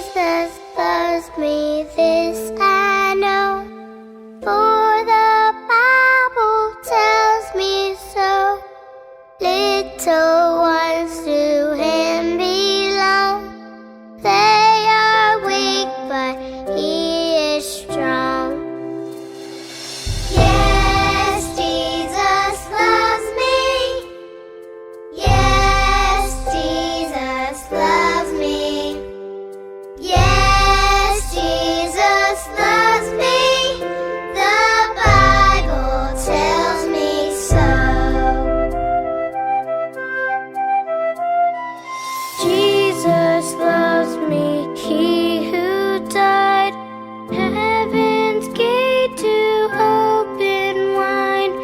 Jesus loves me, this I know, for the Bible tells me so. Little ones to Him belong. They are weak, but He is strong. Yes, Jesus loves me. Yes, Jesus loves me. Yes, Jesus loves me. The Bible tells me so. Jesus loves me, He who died, heaven's gate to open wide.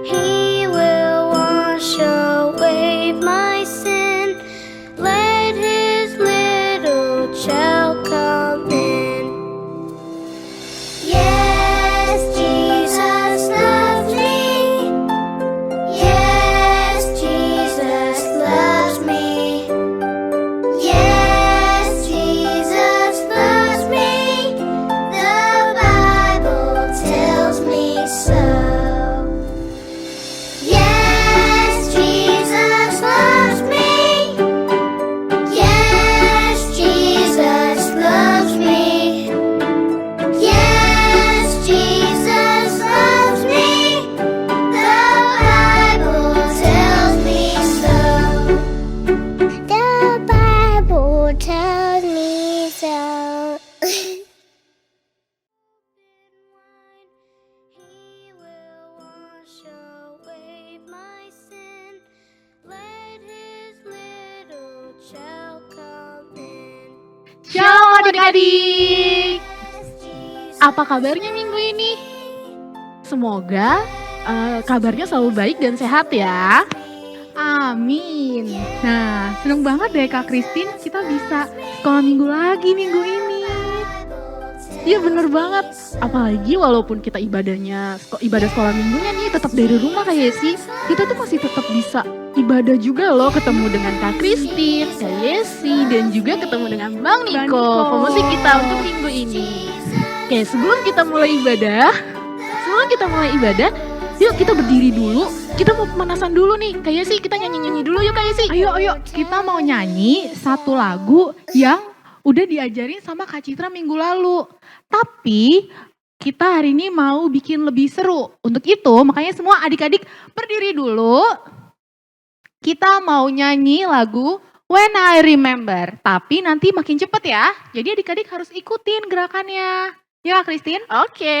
He will wash away my sin. Let His little child come in. Yes, Jesus loves me. Yes, Jesus loves me. Yes, Jesus loves me. The Bible tells me so. Yes, Jesus loves me. Yes, Jesus loves me. Yes, Jesus loves me. The Bible tells me so. The Bible tells me so. He will wash away my sin. Let His little child come in. Shalom adik-adik, Yes, Jesus apa kabarnya minggu ini? Semoga kabarnya selalu baik dan sehat ya. Amin. Nah, seneng banget deh Kak Christine, kita bisa sekolah minggu lagi minggu ini. Iya bener banget, apalagi walaupun kita ibadah sekolah minggunya nih tetap dari rumah kayak sih, kita tuh masih tetap bisa ibadah juga loh, ketemu dengan Kak Christine, Kak Yesi, dan juga ketemu dengan Bang Niko, pemusik kita untuk minggu ini. Oke, sebelum kita mulai ibadah, yuk kita berdiri dulu, kita mau pemanasan dulu nih, Kak Yesi, kita nyanyi-nyanyi dulu yuk Kak Yesi. Ayo, kita mau nyanyi satu lagu yang udah diajarin sama Kak Citra minggu lalu. Tapi kita hari ini mau bikin lebih seru. Untuk itu makanya semua adik-adik berdiri dulu. Kita mau nyanyi lagu When I Remember. Tapi nanti makin cepet ya. Jadi adik-adik harus ikutin gerakannya. Ya Kak Christine? Oke,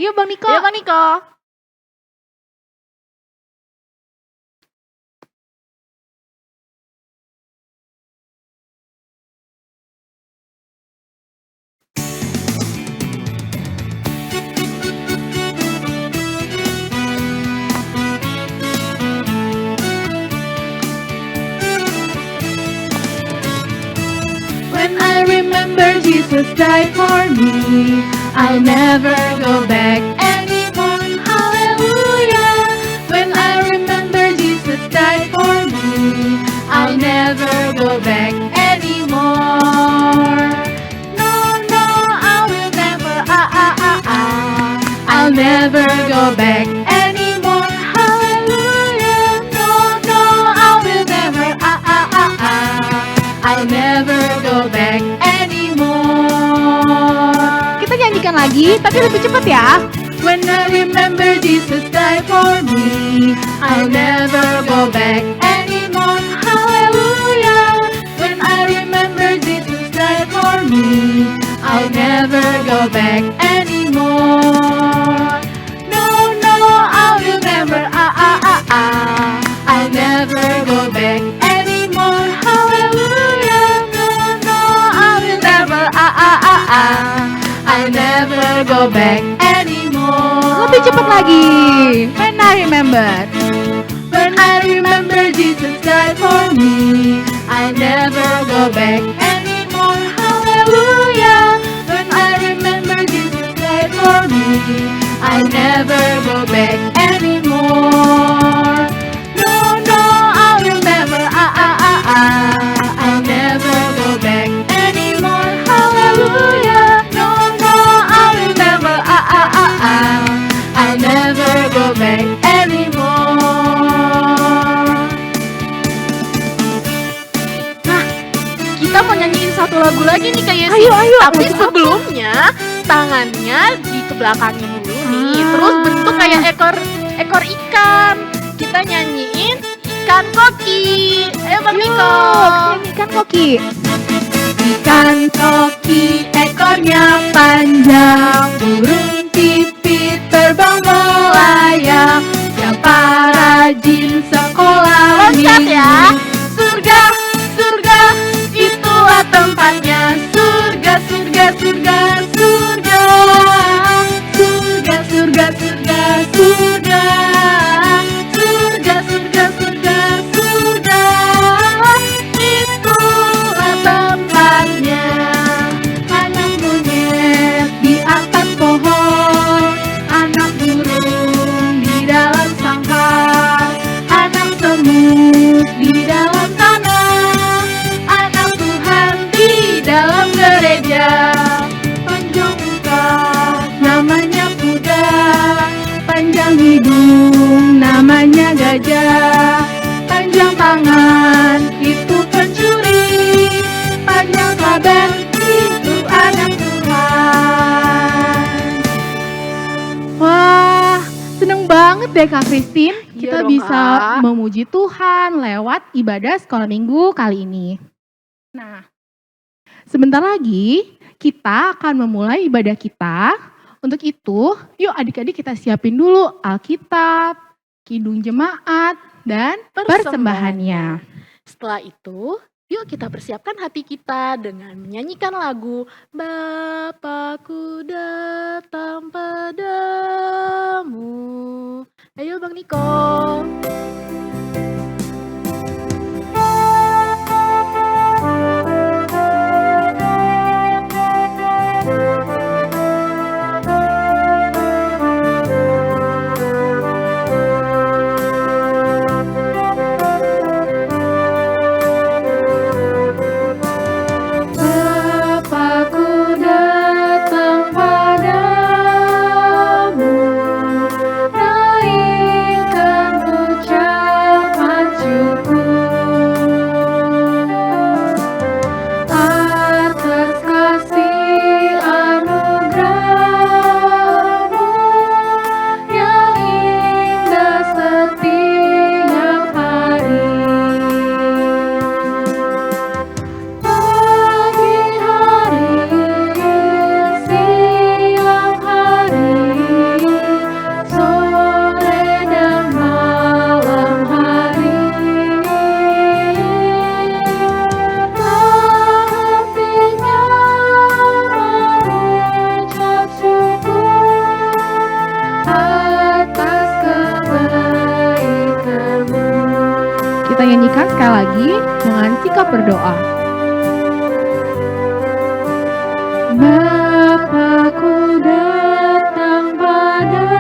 yuk Bang Niko. Yuk Bang Niko. When I remember Jesus died for me, I'll never go back anymore. Hallelujah. When I remember Jesus died for me, I'll never go back anymore. No, I will never, I'll never go back anymore. Hallelujah. No, I will never, I'll never go back anymore. Kita nyanyikan lagi, tapi lebih cepat ya. When I remember Jesus died for me, I'll never go back anymore. Hallelujah. When I remember Jesus died for me, I'll never go back anymore. No, I will never, I'll never go back anymore. Hallelujah. No, I will never, I'll never go back anymore. Lebih cepat lagi. When I remember. When I remember Jesus died for me, I'll never go back anymore. Hallelujah. When I remember Jesus died for me, I'll never go back anymore. No, I will never, I'll never go back anymore. satu lagu lagi nih Kak Yesi. Ayo, Tapi lagu apa? sebelumnya tangannya dikebelakangin dulu nih. Ah. Terus bentuk kayak ekor ikan. Kita nyanyiin ikan koki. Ayo Bang Niko. Ikan koki. Ikan koki ekornya panjang, burung pipit terbang melayang. Siapa rajin sekolah Loncat ya. Surga, surga, itulah tempatnya. Surga, surga, surga, surga. Surga, surga, surga, surga. Surga, surga, surga, surga. Itulah tempatnya. Anak monyet di atas pohon, anak burung di dalam sangkar, anak semut di dalam tanah, anak Tuhan di dalam gereja. Panjang muka namanya kuda, panjang hidung namanya gajah, panjang tangan itu pencuri, panjang sabar itu anak Tuhan. Wah, seneng banget deh Kak Christine. Iya Kita dong, bisa Kak. memuji Tuhan lewat ibadah sekolah minggu kali ini. Nah, sebentar lagi kita akan memulai ibadah kita. Untuk itu, yuk adik-adik kita siapin dulu Alkitab, kidung jemaat, dan persembahannya. Setelah itu, yuk kita persiapkan hati kita dengan menyanyikan lagu Bapakku datang padamu. Ayo Bang Niko. Bapakku datang padamu, naikkan ucapan syukur atas kasih anugerah-Mu yang indah setiap hari. Pagi hari, siang hari, sore dan malam hari. Hatinya mengucap syukur atas kebaikan-Mu. Kita nyanyikan sekali lagi dengan sikap berdoa. Bapakku datang padamu,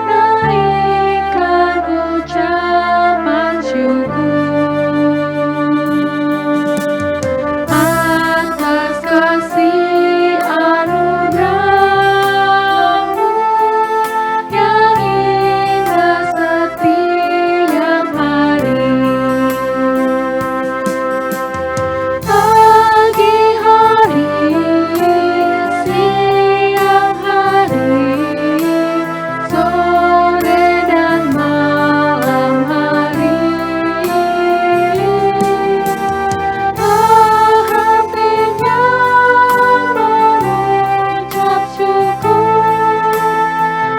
naikkan ucapan syukur atas kasih anugerah-Mu yang indah setiap hari. Pagi hari, siang hari, sore dan malam hari. Hatinya mengucap syukur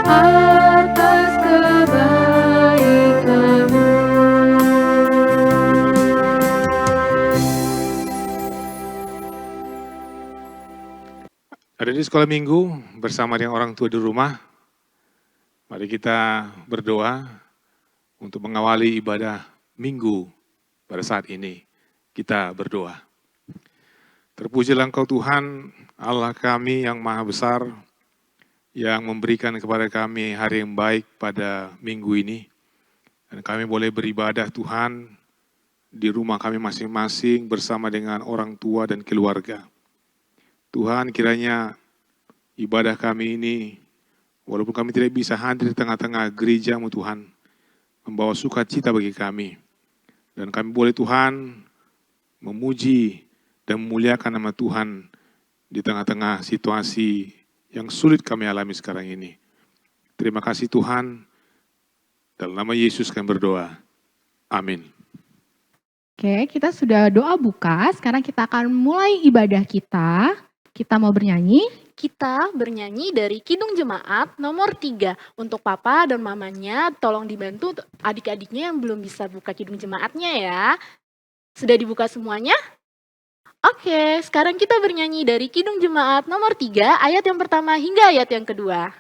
atas kebaikan-Mu. Ada di sekolah minggu bersama dengan orang tua di rumah. Mari kita berdoa untuk mengawali ibadah minggu pada saat ini. Kita berdoa. Terpujilah Engkau Tuhan, Allah kami yang maha besar, yang memberikan kepada kami hari yang baik pada minggu ini. Dan kami boleh beribadah Tuhan di rumah kami masing-masing bersama dengan orang tua dan keluarga. Tuhan, kiranya ibadah kami ini, walaupun kami tidak bisa hadir di tengah-tengah gereja-Mu Tuhan, membawa sukacita bagi kami. Dan kami boleh Tuhan memuji dan memuliakan nama Tuhan di tengah-tengah situasi yang sulit kami alami sekarang ini. Terima kasih Tuhan, dalam nama Yesus kami berdoa. Amin. Oke, kita sudah doa buka, sekarang kita akan mulai ibadah kita. Kita mau bernyanyi. Kita bernyanyi dari Kidung Jemaat nomor 3. Untuk papa dan mamanya tolong dibantu adik-adiknya yang belum bisa buka Kidung Jemaatnya ya. Sudah dibuka semuanya? Oke, sekarang kita bernyanyi dari Kidung Jemaat nomor 3, ayat yang pertama hingga ayat yang kedua.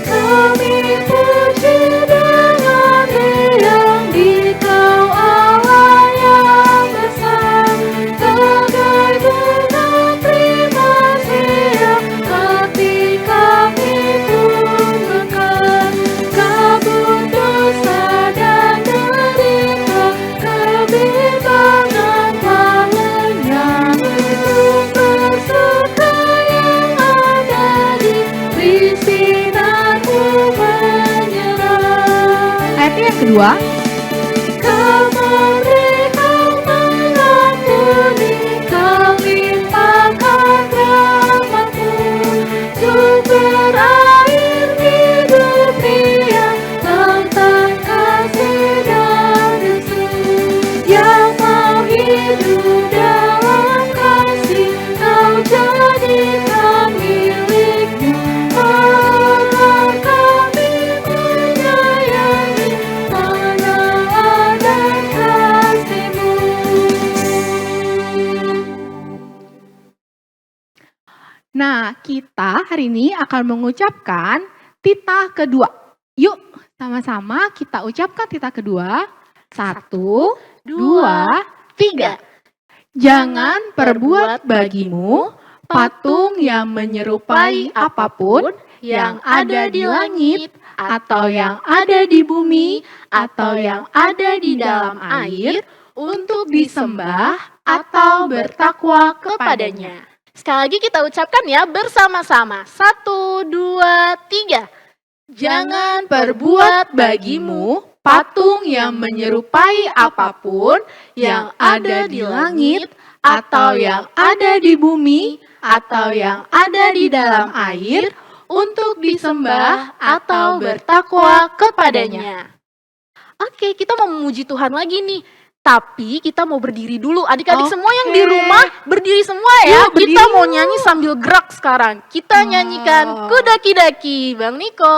Kami puji dengan riang di Kau Allah yang besar, bagai bunga primasia, hati kami pun mekar. Kabut dosa dan derita, kebimbangan telah lenyap. Sumber suka yang ada di sinarmu menyerah. Ayatnya yang kedua. Kau memberi, Kau mengampuni, Kau limpahkan rahmat-Mu. Sumber air hidup riang, lautan kasih dan Yesus. Yang mau hidup dalam kasih, Kau jadikan milik-Mu. Allah kami menyayangi, pengenalan dan kasih-Mu. Nah, kita hari ini akan mengucapkan titah kedua. Yuk, sama-sama kita ucapkan titah kedua. 1, 2, 3. Jangan perbuat bagimu patung yang menyerupai apapun yang ada di langit, atau yang ada di bumi, atau yang ada di dalam air, untuk disembah atau bertakwa kepadanya. Sekali lagi kita ucapkan ya bersama-sama. 1, 2, 3. Jangan perbuat bagimu patung yang menyerupai apapun yang ada di langit, atau yang ada di bumi, atau yang ada di dalam air, untuk disembah atau bertakwa kepadanya. Oke, kita mau memuji Tuhan lagi nih. Tapi kita mau berdiri dulu. Adik-adik semua yang di Oke. rumah berdiri semua ya. Yuk, berdiri Kita mau yuk. nyanyi sambil gerak sekarang. Kita nyanyikan Kudaki-daki, Bang Niko.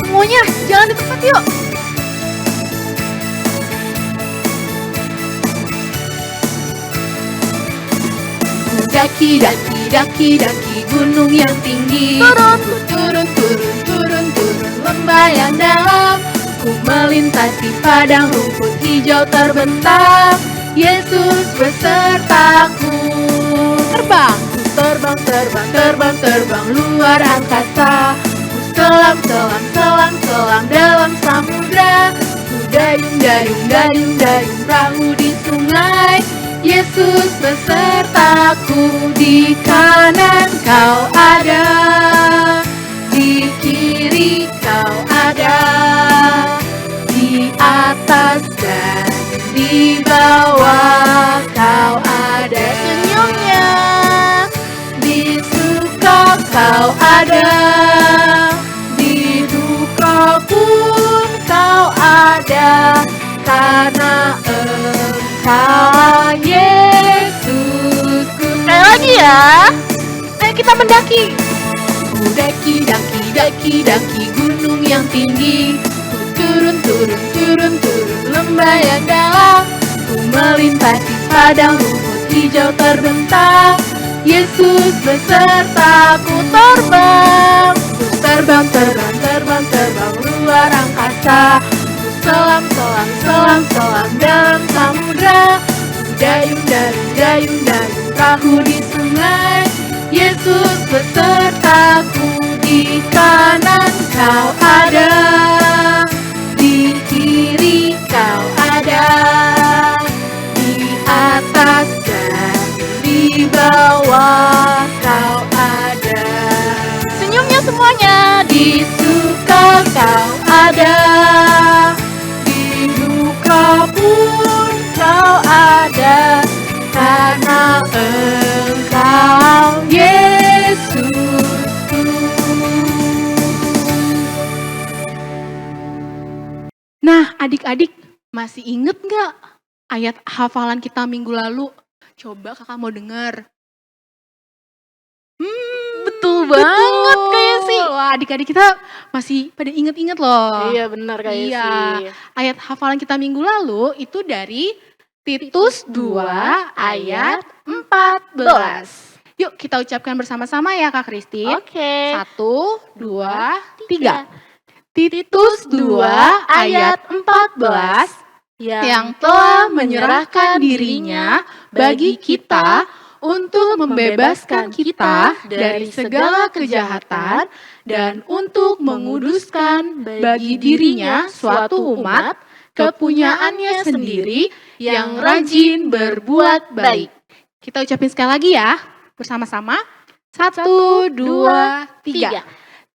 Semuanya jalan di tempat yuk. Daki, daki, daki, daki gunung yang tinggi. Turun. Turun, turun, turun, turun lembah yang dalam. Ku melintasi padang rumput hijau terbentang. Yesus besertaku. Terbang, ku terbang, terbang, terbang, terbang luar angkasa. Ku selam, selam, selam, selam dalam samudra. Ku dayung, dayung, dayung, dayung perahu di sungai. Yesus besertaku, di kanan Kau ada, di kiri Kau ada, di atas dan di bawah Kau ada. Senyumnya. Di suka Kau ada, di duka pun Kau ada, karena Engkau Yesusku. Sekali lagi ya. Ayo kita mendaki. Ku daki, daki, daki, daki gunung yang tinggi. Ku turun, turun, turun, turun lembah yang dalam. Ku melintasi padang rumput hijau terbentang. Yesus besertaku terbang. Ku terbang, terbang, terbang, terbang luar angkasa. Ku selam, selam, selam, selam dalam samudra. Ku dayung, dayung, dayung, dayung perahu di sungai. Yesus besertaku, di kanan Di suka kau ada, di duka pun kau ada, karena Engkau Yesusku. Nah, adik-adik masih inget nggak ayat hafalan kita minggu lalu? Coba kakak mau denger. Betul banget kayak sih. Wah, adik-adik kita masih pada inget-inget loh. Iya benar kayak Iya. sih. Ayat hafalan kita minggu lalu itu dari Titus 2 ayat 14. Yuk kita ucapkan bersama-sama ya Kak Kristin. Oke. 1, 2, 3. Titus 2 ayat 14 yang telah menyerahkan dirinya bagi kita untuk membebaskan kita dari segala kejahatan dan untuk menguduskan bagi dirinya suatu umat kepunyaannya sendiri yang rajin berbuat baik. Kita ucapin sekali lagi ya bersama-sama. 1, 2, 3.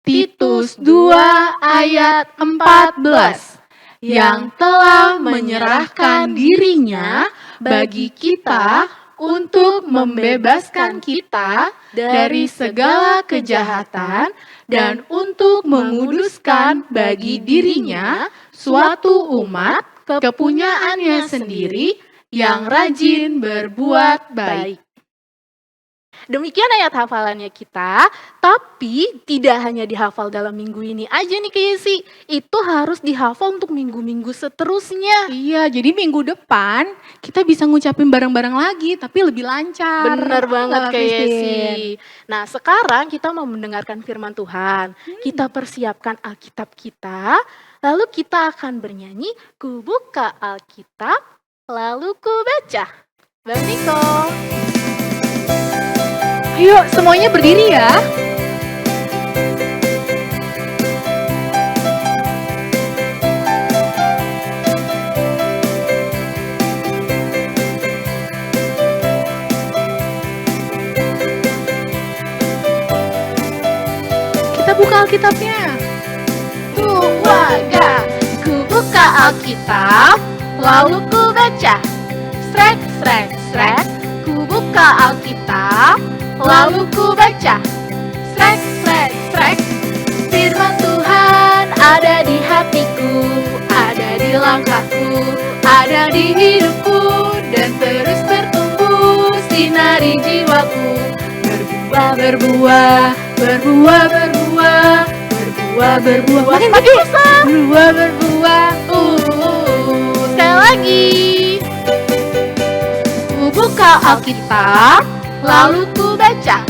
Titus 2 ayat 14 yang telah menyerahkan dirinya bagi kita untuk membebaskan kita dari segala kejahatan dan untuk menguduskan bagi dirinya suatu umat kepunyaannya sendiri yang rajin berbuat baik. Demikian ayat hafalannya kita, tapi tidak hanya dihafal dalam minggu ini aja nih kayak sih. Itu harus dihafal untuk minggu-minggu seterusnya. Iya, jadi minggu depan kita bisa ngucapin bareng-bareng lagi, tapi lebih lancar. Bener banget Kak kayak Christine. sih. Nah sekarang kita mau mendengarkan firman Tuhan. Kita persiapkan Alkitab kita, lalu kita akan bernyanyi, ku buka Alkitab, lalu ku baca. Bang Niko. Ayo semuanya berdiri ya. Kita buka Alkitabnya. Keluarga, ku buka Alkitab, lalu ku baca. Srek, srek, srek, ku buka Alkitab, lalu ku baca. Srek, srek, srek, firman Tuhan ada di hatiku, ada di langkahku, ada di hidupku, dan terus bertumbuh sinari jiwaku. Berbuah, berbuah, berbuah, berbuah, berbuah, berbuah. Makin gede. Berbuah, berbuah. Sekali lagi. Ku buka Alkitab, lalu ku baca.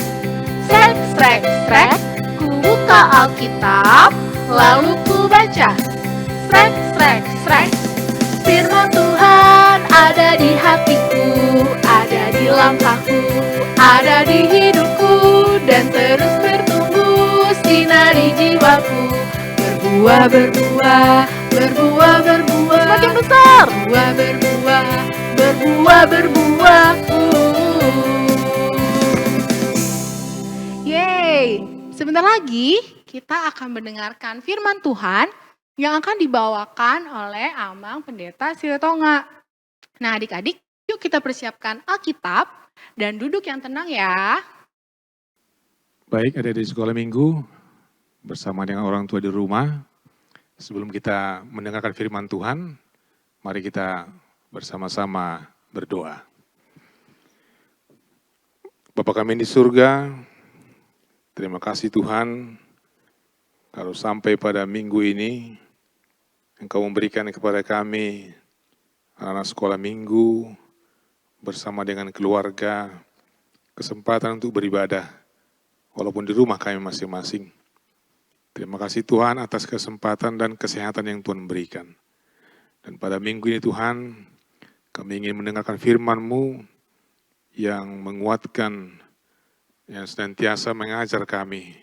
Srek, srek, srek. Ku buka Alkitab, lalu ku baca. Srek, srek, srek. Firman Tuhan ada di hatiku, ada di langkahku, ada di hidupku, dan terus bertumbuh sinari jiwaku. Berbuah, berbuah, berbuah, berbuah. Semakin besar. Berbuah, berbuah, berbuah, berbuah. Yeay, sebentar lagi kita akan mendengarkan firman Tuhan yang akan dibawakan oleh Amang Pendeta Siretonga. Nah adik-adik, yuk kita persiapkan Alkitab dan duduk yang tenang ya. Baik, ada di sekolah minggu bersama dengan orang tua di rumah. Sebelum kita mendengarkan firman Tuhan, mari kita bersama-sama berdoa. Bapa kami di surga, terima kasih Tuhan, kalau sampai pada minggu ini, Engkau memberikan kepada kami anak sekolah minggu bersama dengan keluarga, kesempatan untuk beribadah, walaupun di rumah kami masing-masing. Terima kasih Tuhan atas kesempatan dan kesehatan yang Tuhan berikan. Dan pada minggu ini Tuhan, kami ingin mendengarkan firman-Mu yang menguatkan, yang senantiasa mengajar kami,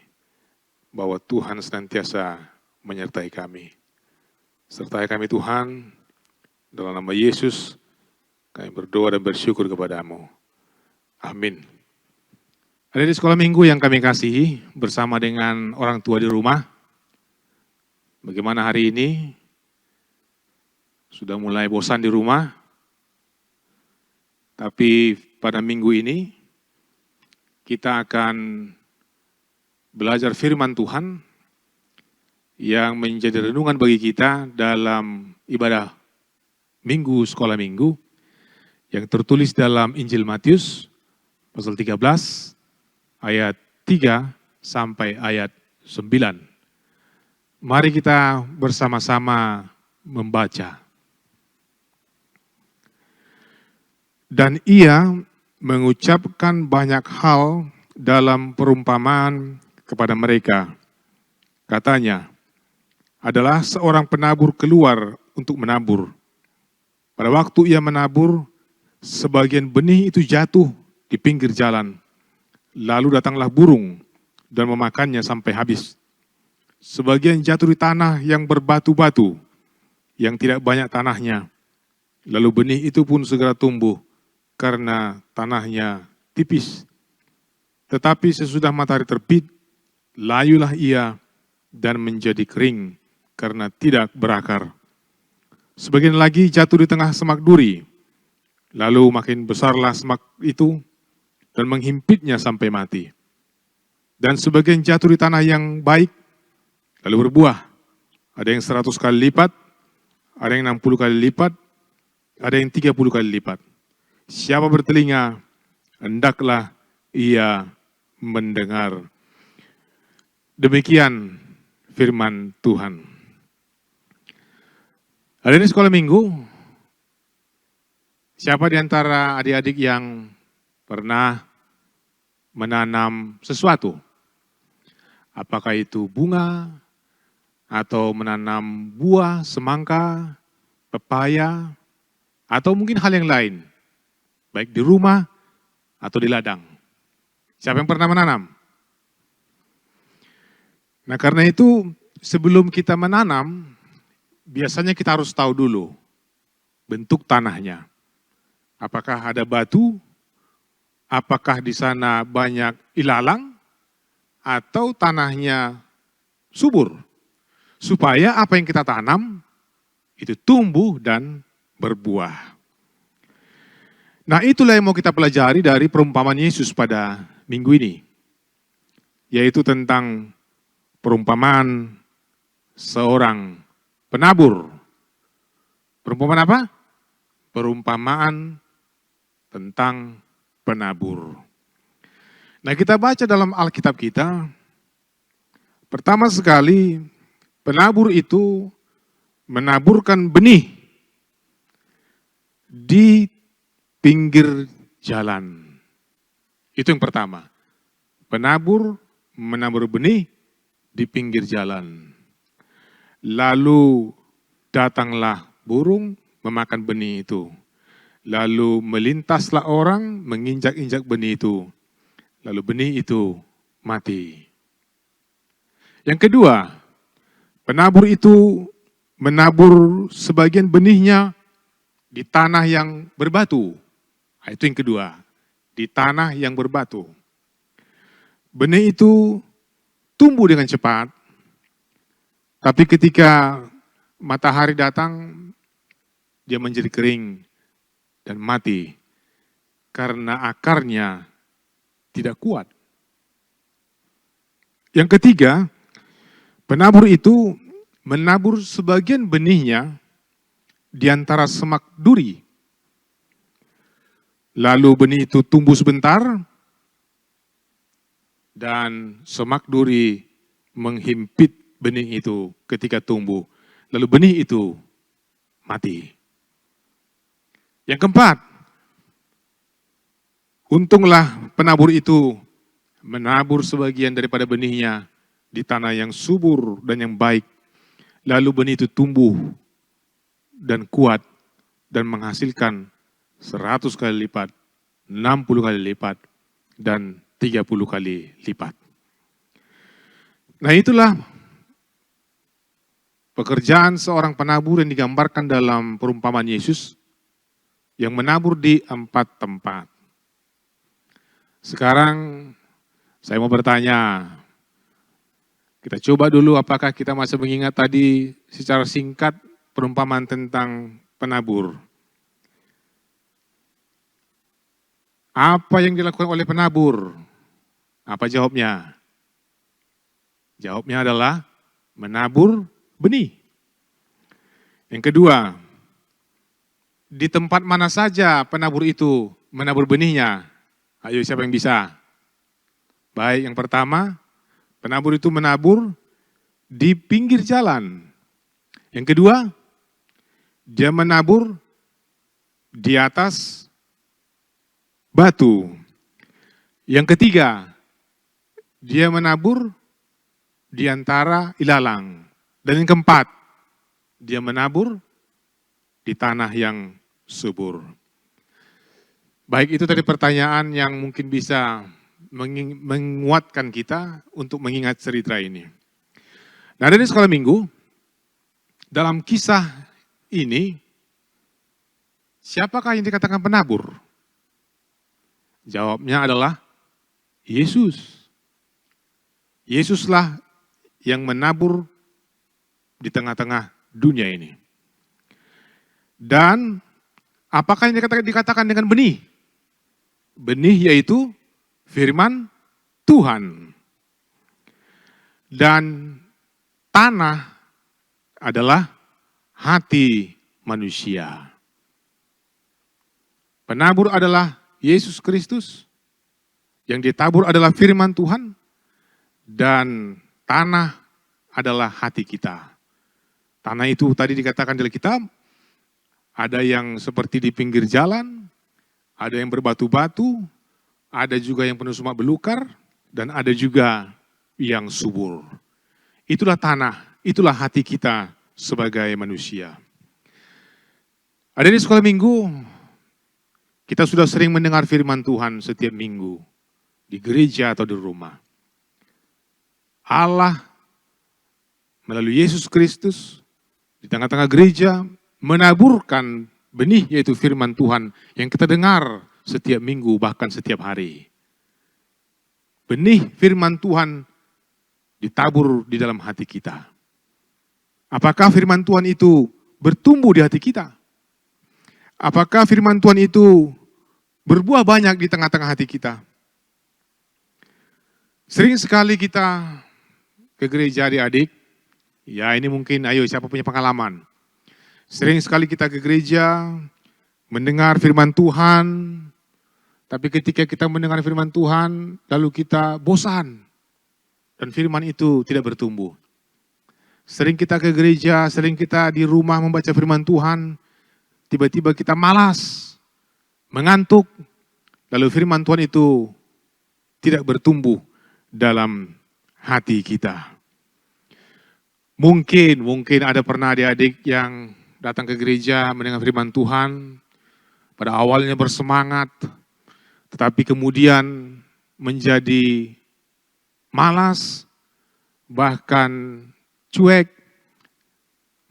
bahwa Tuhan senantiasa menyertai kami. Sertai kami Tuhan, dalam nama Yesus, kami berdoa dan bersyukur kepada-Mu. Amin. Ada di sekolah minggu yang kami kasihi, bersama dengan orang tua di rumah, Bagaimana hari ini? Sudah mulai bosan di rumah? Tapi pada minggu ini kita akan belajar firman Tuhan yang menjadi renungan bagi kita dalam ibadah Minggu Sekolah Minggu yang tertulis dalam Injil Matius pasal 13 ayat 3 sampai ayat 9. Mari kita bersama-sama membaca. Dan ia mengucapkan banyak hal dalam perumpamaan kepada mereka. Katanya, adalah seorang penabur keluar untuk menabur. Pada waktu ia menabur, sebagian benih itu jatuh di pinggir jalan. Lalu datanglah burung dan memakannya sampai habis. Sebagian jatuh di tanah yang berbatu-batu, yang tidak banyak tanahnya. Lalu benih itu pun segera tumbuh, karena tanahnya tipis. Tetapi sesudah matahari terbit, layulah ia dan menjadi kering, karena tidak berakar. Sebagian lagi jatuh di tengah semak duri, lalu makin besarlah semak itu, dan menghimpitnya sampai mati. Dan sebagian jatuh di tanah yang baik, lalu berbuah. Ada yang 100 kali lipat, ada yang 60 kali lipat, ada yang 30 kali lipat. Siapa bertelinga, hendaklah ia mendengar. Demikian firman Tuhan. Hari ini sekolah minggu, siapa di antara adik-adik yang pernah menanam sesuatu? Apakah itu bunga, atau menanam buah, semangka, pepaya, atau mungkin hal yang lain, baik di rumah atau di ladang. Siapa yang pernah menanam? Nah, karena itu sebelum kita menanam, biasanya kita harus tahu dulu bentuk tanahnya. Apakah ada batu? Apakah di sana banyak ilalang? Atau tanahnya subur? Supaya apa yang kita tanam itu tumbuh dan berbuah. Nah, itulah yang mau kita pelajari dari perumpamaan Yesus pada minggu ini. Yaitu tentang perumpamaan seorang penabur. Perumpamaan apa? Perumpamaan tentang penabur. Nah, kita baca dalam Alkitab kita, pertama sekali, penabur itu menaburkan benih di pinggir jalan. Itu yang pertama. Penabur menabur benih di pinggir jalan. Lalu datanglah burung memakan benih itu. Lalu melintaslah orang menginjak-injak benih itu. Lalu benih itu mati. Yang kedua, penabur itu menabur sebagian benihnya di tanah yang berbatu. Nah, itu yang kedua, di tanah yang berbatu. Benih itu tumbuh dengan cepat, tapi ketika matahari datang, dia menjadi kering dan mati karena akarnya tidak kuat. Yang ketiga, penabur itu menabur sebagian benihnya di antara semak duri. Lalu benih itu tumbuh sebentar dan semak duri menghimpit benih itu ketika tumbuh. Lalu benih itu mati. Yang keempat, untunglah penabur itu menabur sebagian daripada benihnya di tanah yang subur dan yang baik. Lalu benih itu tumbuh dan kuat dan menghasilkan 100 kali lipat, 60 kali lipat, dan 30 kali lipat. Nah, itulah pekerjaan seorang penabur yang digambarkan dalam perumpamaan Yesus yang menabur di 4 tempat. Sekarang saya mau bertanya, Kita coba dulu apakah kita masih mengingat tadi secara singkat perumpamaan tentang penabur. Apa yang dilakukan oleh penabur? Apa jawabnya? Jawabnya adalah menabur benih. Yang kedua, di tempat mana saja penabur itu menabur benihnya? Ayo siapa yang bisa? Baik, yang pertama, penabur itu menabur di pinggir jalan. Yang kedua, dia menabur di atas batu. Yang ketiga, dia menabur di antara ilalang. Dan yang keempat, dia menabur di tanah yang subur. Baik, itu tadi pertanyaan yang mungkin bisa menguatkan kita untuk mengingat cerita ini. Nah, dari sekolah minggu, dalam kisah ini, siapakah yang dikatakan penabur? Jawabnya adalah Yesus. Yesuslah yang menabur di tengah-tengah dunia ini. Dan apakah yang dikatakan dengan benih? Benih yaitu firman Tuhan. Dan tanah adalah hati manusia. Penabur adalah Yesus Kristus. Yang ditabur adalah firman Tuhan. Dan tanah adalah hati kita. Tanah itu tadi dikatakan dalam kitab, ada yang seperti di pinggir jalan, ada yang berbatu-batu, ada juga yang penuh semak belukar, dan ada juga yang subur. Itulah tanah, itulah hati kita sebagai manusia. Ada di sekolah minggu, kita sudah sering mendengar firman Tuhan setiap minggu, di gereja atau di rumah. Allah melalui Yesus Kristus di tengah-tengah gereja menaburkan benih yaitu firman Tuhan yang kita dengar setiap minggu bahkan setiap hari. Benih firman Tuhan ditabur di dalam hati kita. Apakah firman Tuhan itu bertumbuh di hati kita? Apakah firman Tuhan itu berbuah banyak di tengah-tengah hati kita? Sering sekali kita ke gereja adik-adik, ya ini mungkin ayo siapa punya pengalaman. Sering sekali kita ke gereja, mendengar firman Tuhan, tapi ketika kita mendengar firman Tuhan, lalu kita bosan, dan firman itu tidak bertumbuh. Sering kita ke gereja, sering kita di rumah membaca firman Tuhan, tiba-tiba kita malas, mengantuk, lalu firman Tuhan itu tidak bertumbuh dalam hati kita. Mungkin ada pernah adik-adik yang datang ke gereja mendengar firman Tuhan, pada awalnya bersemangat, tetapi kemudian menjadi malas, bahkan cuek,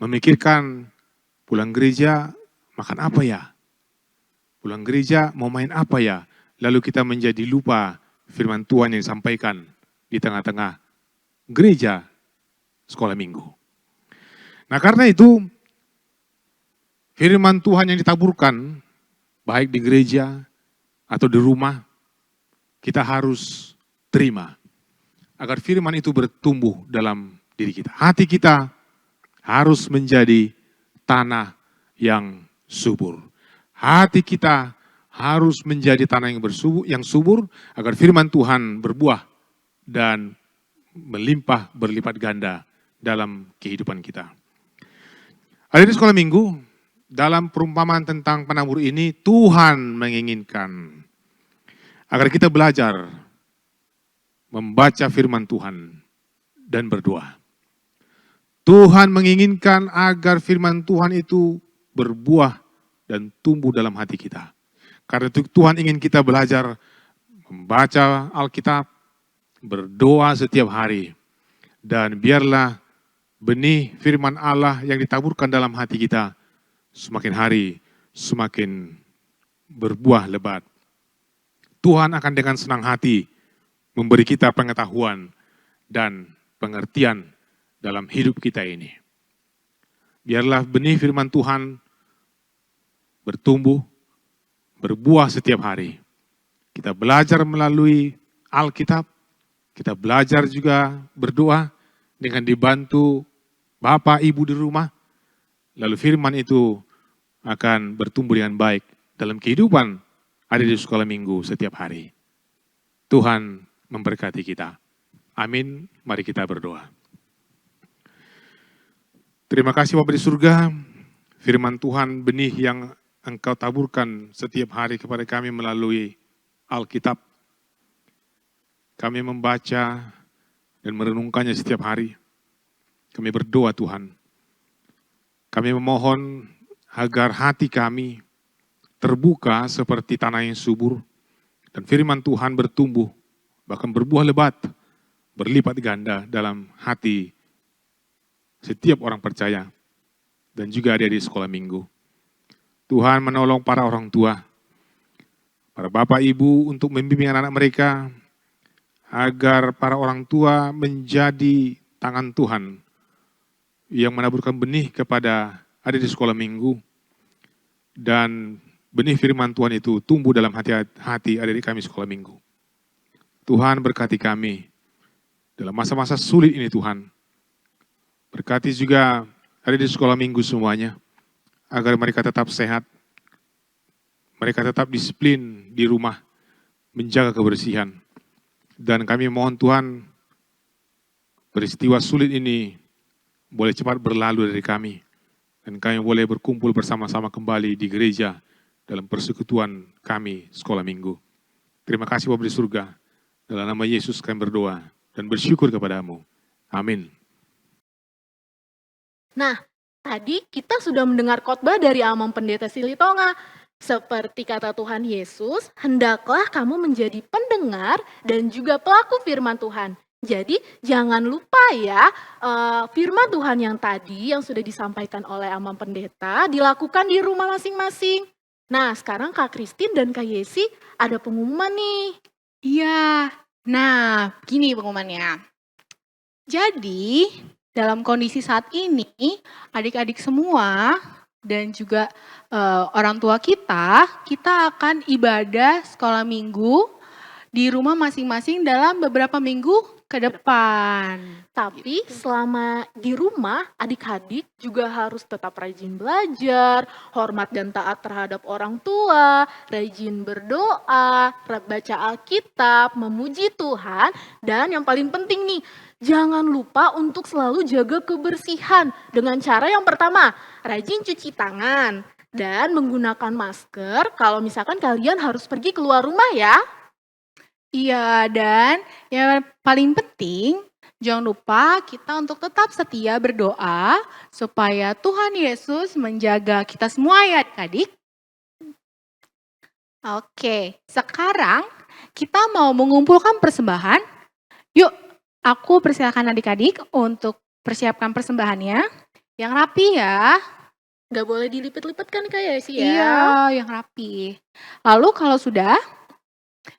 memikirkan pulang gereja makan apa ya? Pulang gereja mau main apa ya? Lalu kita menjadi lupa firman Tuhan yang disampaikan di tengah-tengah gereja sekolah minggu. Nah karena itu, firman Tuhan yang ditaburkan, baik di gereja atau di rumah, kita harus terima. Agar firman itu bertumbuh dalam diri kita. Hati kita harus menjadi tanah yang subur. Hati kita harus menjadi tanah yang subur, agar firman Tuhan berbuah dan melimpah berlipat ganda dalam kehidupan kita. Ada di sekolah minggu, dalam perumpamaan tentang penabur ini, Tuhan menginginkan agar kita belajar membaca firman Tuhan dan berdoa. Tuhan menginginkan agar firman Tuhan itu berbuah dan tumbuh dalam hati kita. Karena itu Tuhan ingin kita belajar membaca Alkitab, berdoa setiap hari. Dan biarlah benih firman Allah yang ditaburkan dalam hati kita semakin hari semakin berbuah lebat. Tuhan akan dengan senang hati memberi kita pengetahuan dan pengertian dalam hidup kita ini. Biarlah benih firman Tuhan bertumbuh, berbuah setiap hari. Kita belajar melalui Alkitab, kita belajar juga berdoa dengan dibantu Bapak Ibu di rumah. Lalu firman itu akan bertumbuh dengan baik dalam kehidupan ada di sekolah minggu setiap hari. Tuhan memberkati kita. Amin. Mari kita berdoa. Terima kasih Bapa di surga, firman Tuhan benih yang Engkau taburkan setiap hari kepada kami melalui Alkitab. Kami membaca dan merenungkannya setiap hari. Kami berdoa Tuhan. Kami memohon agar hati kami terbuka seperti tanah yang subur. Dan firman Tuhan bertumbuh, bahkan berbuah lebat, berlipat ganda dalam hati setiap orang percaya. Dan juga ada di sekolah minggu. Tuhan menolong para orang tua, para bapak ibu untuk membimbing anak-anak mereka, agar para orang tua menjadi tangan Tuhan yang menaburkan benih kepada ada di sekolah minggu, dan benih firman Tuhan itu tumbuh dalam hati adik kami sekolah minggu. Tuhan berkati kami dalam masa-masa sulit ini Tuhan. Berkati juga ada di sekolah minggu semuanya, agar mereka tetap sehat, mereka tetap disiplin di rumah, menjaga kebersihan. Dan kami mohon Tuhan, peristiwa sulit ini boleh cepat berlalu dari kami, dan kami boleh berkumpul bersama-sama kembali di gereja dalam persekutuan kami sekolah minggu. Terima kasih Bapa di surga, dalam nama Yesus kami berdoa dan bersyukur kepadamu. Amin. Nah, tadi kita sudah mendengar khotbah dari Amam Pendeta Silitonga. Seperti kata Tuhan Yesus, hendaklah kamu menjadi pendengar dan juga pelaku firman Tuhan. Jadi jangan lupa ya, firman Tuhan yang tadi yang sudah disampaikan oleh Amam Pendeta dilakukan di rumah masing-masing. Nah, sekarang Kak Christine dan Kak Yesi ada pengumuman nih. Iya, nah gini pengumumannya. Jadi dalam kondisi saat ini, adik-adik semua dan juga orang tua kita akan ibadah sekolah minggu di rumah masing-masing dalam beberapa minggu ke depan. Tapi selama di rumah, adik-adik juga harus tetap rajin belajar, hormat dan taat terhadap orang tua, rajin berdoa, baca Alkitab, memuji Tuhan, dan yang paling penting nih, jangan lupa untuk selalu jaga kebersihan dengan cara yang pertama, rajin cuci tangan dan menggunakan masker kalau misalkan kalian harus pergi keluar rumah ya. Iya, dan yang paling penting, jangan lupa kita untuk tetap setia berdoa supaya Tuhan Yesus menjaga kita semua ya adik-adik. Oke, sekarang kita mau mengumpulkan persembahan. Yuk, aku persilakan adik-adik untuk persiapkan persembahannya. Yang rapi ya. Gak boleh dilipet-lipet kan kayak sih ya? Iya, yang rapi. Lalu kalau sudah,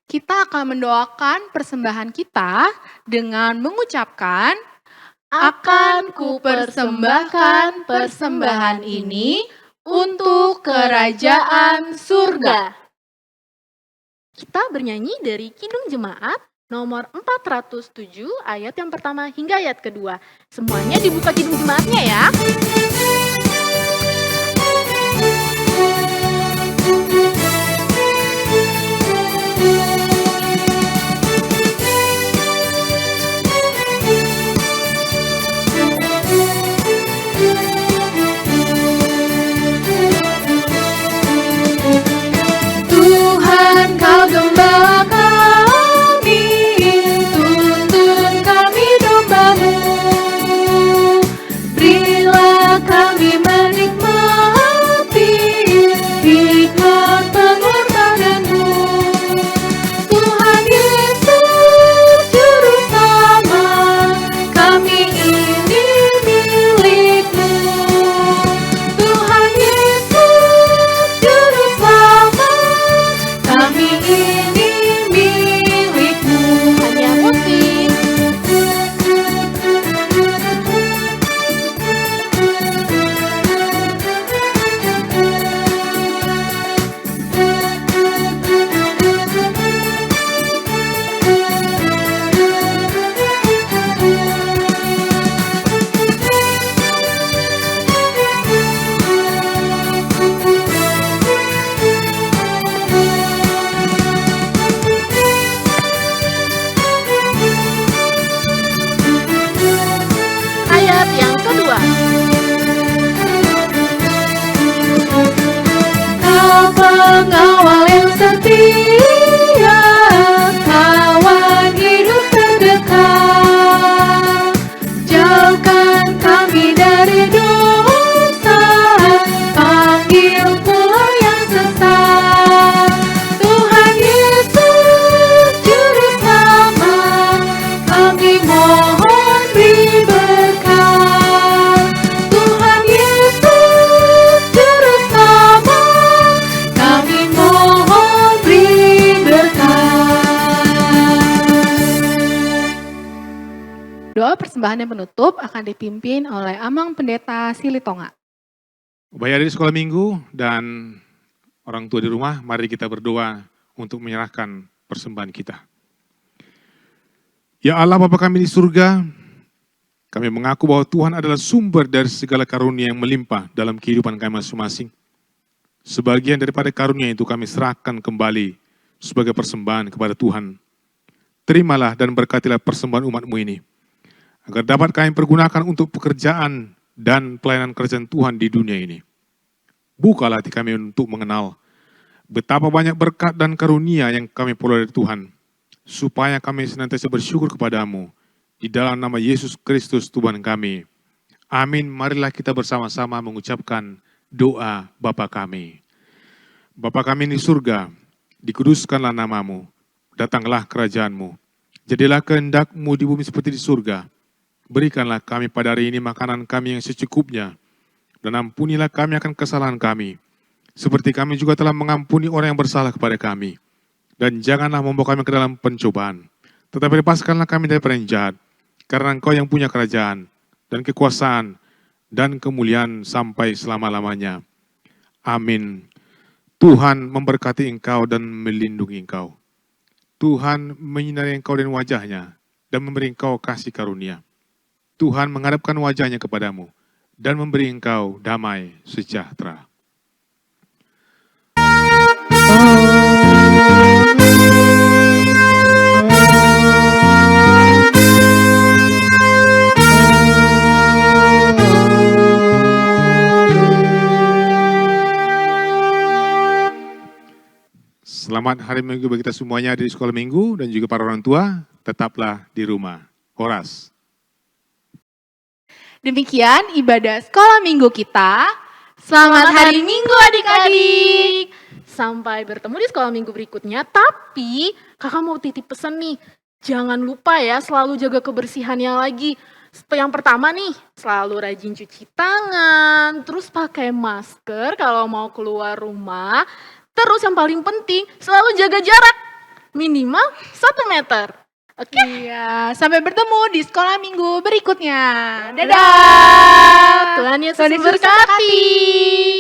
kita akan mendoakan persembahan kita dengan mengucapkan, akan kupersembahkan persembahan ini untuk kerajaan surga. Kita bernyanyi dari Kidung Jemaat nomor 407 ayat yang pertama hingga ayat kedua. Semuanya dibuka Kidung Jemaatnya ya. Tuhan kau gembala kami, tuntun kami domba-Mu, berilah kami pengawal yang setia, kawan hidup terdekat. Jauhkan kami dari dosa, panggil pulau yang sesat. Tuhan Yesus Juru Selamat, kami mohon beri berkat. Tuhan Yesus Juru Selamat, kami mohon beri berkat. Doa persembahan yang penutup akan dipimpin oleh Amang Pendeta Silitonga. Baik adik di sekolah minggu dan orang tua di rumah, mari kita berdoa untuk menyerahkan persembahan kita. Ya Allah Bapa kami di surga, kami mengaku bahwa Tuhan adalah sumber dari segala karunia yang melimpah dalam kehidupan kami masing-masing. Sebagian daripada karunia itu kami serahkan kembali sebagai persembahan kepada Tuhan. Terimalah dan berkatilah persembahan umat-Mu ini, agar dapat kami pergunakan untuk pekerjaan dan pelayanan kerajaan Tuhan di dunia ini. Bukalah hati kami untuk mengenal betapa banyak berkat dan karunia yang kami peroleh dari Tuhan, supaya kami senantiasa bersyukur kepadamu, di dalam nama Yesus Kristus Tuhan kami. Amin. Marilah kita bersama-sama mengucapkan doa Bapa kami. Bapa kami di surga, dikuduskanlah namamu, datanglah kerajaanmu, jadilah kehendak-Mu di bumi seperti di surga. Berikanlah kami pada hari ini makanan kami yang secukupnya, dan ampunilah kami akan kesalahan kami, seperti kami juga telah mengampuni orang yang bersalah kepada kami. Dan janganlah membawa kami ke dalam pencobaan, tetapi lepaskanlah kami dari yang jahat, karena Engkau yang punya kerajaan, dan kekuasaan, dan kemuliaan sampai selama-lamanya. Amin. Tuhan memberkati engkau dan melindungi engkau. Tuhan menyinari engkau dan wajahnya, dan memberi engkau kasih karunia. Tuhan menghadapkan wajahnya kepadamu dan memberi engkau damai sejahtera. Selamat hari Minggu bagi kita semuanya di sekolah minggu dan juga para orang tua, tetaplah di rumah. Horas. Demikian ibadah sekolah minggu kita. Selamat hari Minggu adik-adik. Sampai bertemu di sekolah minggu berikutnya. Tapi kakak mau titip pesan nih. Jangan lupa ya selalu jaga kebersihannya lagi. Yang pertama nih, selalu rajin cuci tangan. Terus pakai masker kalau mau keluar rumah. Terus yang paling penting selalu jaga jarak. Minimal 1 meter. Oke. Iya, sampai bertemu di sekolah minggu berikutnya. Dadah. Dadah. Tuhan Yesus Tuhan Yesus memberkati.